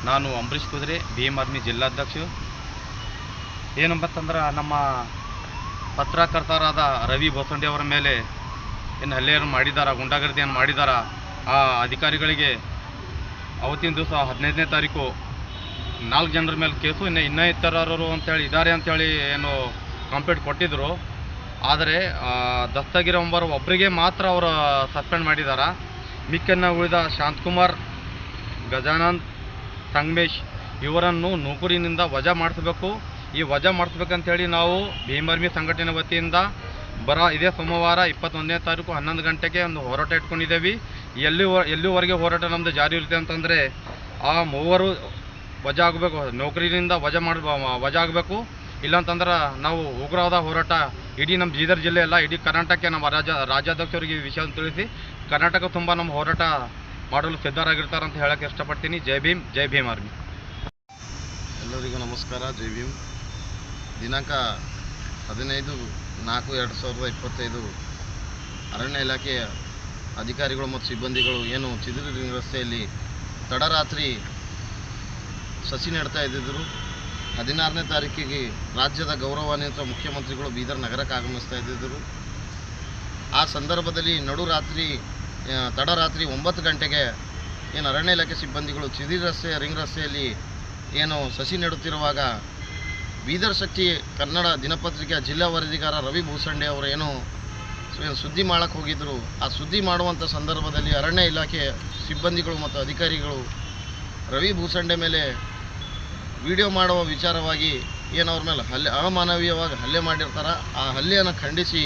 ನಾನು ಅಂಬರೀಷ್ ಕುದ್ರೆ ಭೀಮ್ ಆರ್ಮಿ ಜಿಲ್ಲಾಧ್ಯಕ್ಷ. ಏನಂಬತ್ತಂದ್ರೆ ನಮ್ಮ ಪತ್ರಕರ್ತರಾದ ರವಿ ಬೋಸಂಡಿ ಅವರ ಮೇಲೆ ಏನು ಹಲ್ಲೆಯನ್ನು ಮಾಡಿದಾರ, ಗುಂಡಾಗರ್ದಿಯನ್ನು ಮಾಡಿದಾರ, ಆ ಅಧಿಕಾರಿಗಳಿಗೆ ಅವತ್ತಿನ ದಿವಸ 15ನೇ ತಾರೀಕು 4 ಜನರ ಮೇಲೆ ಕೇಸು, ಇನ್ನೂ ಇತರರು ಅಂತೇಳಿ ಇದ್ದಾರೆ ಅಂಥೇಳಿ ಏನು ಕಂಪ್ಲೇಂಟ್ ಕೊಟ್ಟಿದ್ದರು. ಆದರೆ ದಸ್ತಗಿರಿ ಎಂಬರು ಒಬ್ಬರಿಗೆ ಮಾತ್ರ ಅವರು ಸಸ್ಪೆಂಡ್ ಮಾಡಿದ್ದಾರೆ. ಮಿಕ್ಕನ್ನು ಉಳಿದ ಶಾಂತಕುಮಾರ್, ಗಜಾನಂದ್, ಸಂಗಮೇಶ್ ಇವರನ್ನು ನೌಕರಿನಿಂದ ವಜಾ ಮಾಡಿಸಬೇಕು. ಈ ವಜಾ ಮಾಡಿಸ್ಬೇಕಂತೇಳಿ ನಾವು ಭೀಮ್ ಆರ್ಮಿ ಸಂಘಟನೆ ವತಿಯಿಂದ ಇದೇ ಸೋಮವಾರ 21ನೇ ತಾರೀಕು 11 ಗಂಟೆಗೆ ಒಂದು ಹೋರಾಟ ಇಟ್ಕೊಂಡಿದ್ದೇವೆ. ಎಲ್ಲಿವರೆಗೆ ಹೋರಾಟ ನಮ್ಮದು ಜಾರಿ ಇರುತ್ತೆ ಅಂತಂದರೆ ಆ ಮೂವರು ವಜಾ ಆಗಬೇಕು, ನೌಕರಿಯಿಂದ ವಜಾ ಆಗಬೇಕು. ಇಲ್ಲಾಂತಂದ್ರೆ ನಾವು ಉಗ್ರವಾದ ಹೋರಾಟ ಇಡೀ ನಮ್ಮ ಬೀದರ್ ಜಿಲ್ಲೆ ಅಲ್ಲ, ಇಡೀ ಕರ್ನಾಟಕಕ್ಕೆ ನಮ್ಮ ರಾಜ್ಯಾಧ್ಯಕ್ಷರಿಗೆ ಈ ವಿಷಯವನ್ನು ತಿಳಿಸಿ ಕರ್ನಾಟಕ ತುಂಬ ನಮ್ಮ ಹೋರಾಟ ಮಾಡಲು ಸಿದ್ಧರಾಗಿರ್ತಾರೆ ಅಂತ ಹೇಳಕ್ಕೆ ಇಷ್ಟಪಡ್ತೀನಿ. ಜೈ ಭೀಮ್, ಜೈ ಭೀಮ್ ಆರ್ಮಿ. ಎಲ್ಲರಿಗೂ ನಮಸ್ಕಾರ. ಜೈ ಭೀಮ್. ದಿನಾಂಕ 15/4/2025 ಅರಣ್ಯ ಇಲಾಖೆಯ ಅಧಿಕಾರಿಗಳು ಮತ್ತು ಸಿಬ್ಬಂದಿಗಳು ಏನು ಚಿದಿರಿ ರಸ್ತೆಯಲ್ಲಿ ತಡರಾತ್ರಿ ಸಸಿ ನೆಡ್ತಾ ಇದ್ದಿದ್ದರು. 16ನೇ ತಾರೀಕಿಗೆ ರಾಜ್ಯದ ಗೌರವಾನ್ವಿತ ಮುಖ್ಯಮಂತ್ರಿಗಳು ಬೀದರ್ ನಗರಕ್ಕೆ ಆಗಮಿಸ್ತಾ ಇದ್ದಿದ್ದರು. ಆ ಸಂದರ್ಭದಲ್ಲಿ ತಡರಾತ್ರಿ 9 ಗಂಟೆಗೆ ಏನು ಅರಣ್ಯ ಇಲಾಖೆ ಸಿಬ್ಬಂದಿಗಳು ಚಿದಿರಿ ರಸ್ತೆ ರಿಂಗ್ ರಸ್ತೆಯಲ್ಲಿ ಏನು ಸಸಿ ನೆಡುತ್ತಿರುವಾಗ ಬೀದರ್ ಶಕ್ತಿ ಕನ್ನಡ ದಿನಪತ್ರಿಕೆಯ ಜಿಲ್ಲಾ ವರದಿಗಾರ ರವಿ ಭೂಸಂಡೆ ಅವರು ಏನು ಸುದ್ದಿ ಮಾಡೋಕ್ಕೆ ಹೋಗಿದ್ದರು. ಆ ಸುದ್ದಿ ಮಾಡುವಂಥ ಸಂದರ್ಭದಲ್ಲಿ ಅರಣ್ಯ ಇಲಾಖೆ ಸಿಬ್ಬಂದಿಗಳು ಮತ್ತು ಅಧಿಕಾರಿಗಳು ರವಿ ಭೂಸಂಡೆ ಮೇಲೆ ವಿಡಿಯೋ ಮಾಡುವ ವಿಚಾರವಾಗಿ ಏನು ಅವ್ರ ಮೇಲೆ ಅಮಾನವೀಯವಾಗಿ ಹಲ್ಲೆ ಮಾಡಿರ್ತಾರೆ. ಆ ಹಲ್ಲೆಯನ್ನು ಖಂಡಿಸಿ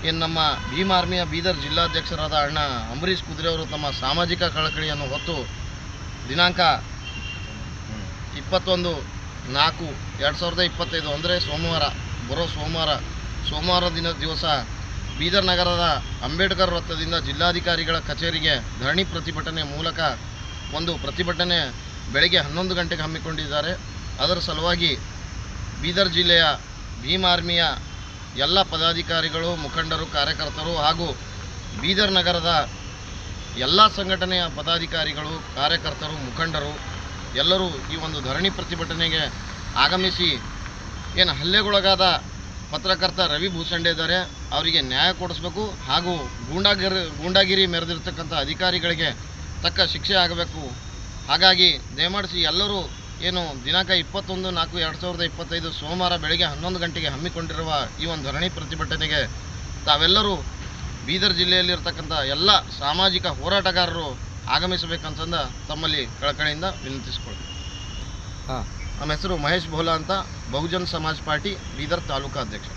ಏನು ನಮ್ಮ ಭೀಮ್ ಆರ್ಮಿಯ ಬೀದರ್ ಜಿಲ್ಲಾಧ್ಯಕ್ಷರಾದ ಅಣ್ಣ ಅಂಬರೀಷ್ ಕುದ್ರೆ ಅವರು ತಮ್ಮ ಸಾಮಾಜಿಕ ಕಳಕಳಿಯನ್ನು ಹೊತ್ತು ದಿನಾಂಕ 21/4/2025 ಅಂದರೆ ಸೋಮವಾರ ದಿವಸ ಬೀದರ್ ನಗರದ ಅಂಬೇಡ್ಕರ್ ವೃತ್ತದಿಂದ ಜಿಲ್ಲಾಧಿಕಾರಿಗಳ ಕಚೇರಿಗೆ ಧರಣಿ ಪ್ರತಿಭಟನೆ ಮೂಲಕ ಒಂದು ಪ್ರತಿಭಟನೆ ಬೆಳಗ್ಗೆ 11 ಗಂಟೆಗೆ ಹಮ್ಮಿಕೊಂಡಿದ್ದಾರೆ. ಅದರ ಸಲುವಾಗಿ ಬೀದರ್ ಜಿಲ್ಲೆಯ ಭೀಮ್ ಆರ್ಮಿಯ ಎಲ್ಲ ಪದಾಧಿಕಾರಿಗಳು, ಮುಖಂಡರು, ಕಾರ್ಯಕರ್ತರು ಹಾಗೂ ಬೀದರ್ ನಗರದ ಎಲ್ಲ ಸಂಘಟನೆಯ ಪದಾಧಿಕಾರಿಗಳು, ಕಾರ್ಯಕರ್ತರು, ಮುಖಂಡರು ಎಲ್ಲರೂ ಈ ಒಂದು ಧರಣಿ ಪ್ರತಿಭಟನೆಗೆ ಆಗಮಿಸಿ ಏನು ಹಲ್ಲೆಗೊಳಗಾದ ಪತ್ರಕರ್ತ ರವಿ ಭೂಸಂಡೆ ಇದ್ದಾರೆ ಅವರಿಗೆ ನ್ಯಾಯ ಕೊಡಿಸ್ಬೇಕು ಹಾಗೂ ಗೂಂಡಾಗಿರಿ ಮೆರೆದಿರ್ತಕ್ಕಂಥ ಅಧಿಕಾರಿಗಳಿಗೆ ತಕ್ಕ ಶಿಕ್ಷೆ ಆಗಬೇಕು. ಹಾಗಾಗಿ ದಯಮಾಡಿಸಿ ಎಲ್ಲರೂ ಏನು ದಿನಾಂಕ 21/4/2025 ಸೋಮವಾರ ಬೆಳಗ್ಗೆ 11 ಗಂಟೆಗೆ ಹಮ್ಮಿಕೊಂಡಿರುವ ಈ ಒಂದು ಧರಣಿ ಪ್ರತಿಭಟನೆಗೆ ತಾವೆಲ್ಲರೂ ಬೀದರ್ ಜಿಲ್ಲೆಯಲ್ಲಿರ್ತಕ್ಕಂಥ ಎಲ್ಲ ಸಾಮಾಜಿಕ ಹೋರಾಟಗಾರರು ಆಗಮಿಸಬೇಕಂತಂದ ತಮ್ಮಲ್ಲಿ ಕಳಕಳಿಯಿಂದ ವಿನಂತಿಸಿಕೊಳ್ತೀನಿ. ನಮ್ಮ ಹೆಸರು ಮಹೇಶ್ ಭೋಲಾ ಅಂತ, ಬಹುಜನ್ ಸಮಾಜ್ ಪಾರ್ಟಿ ಬೀದರ್ ತಾಲೂಕಾ ಅಧ್ಯಕ್ಷ.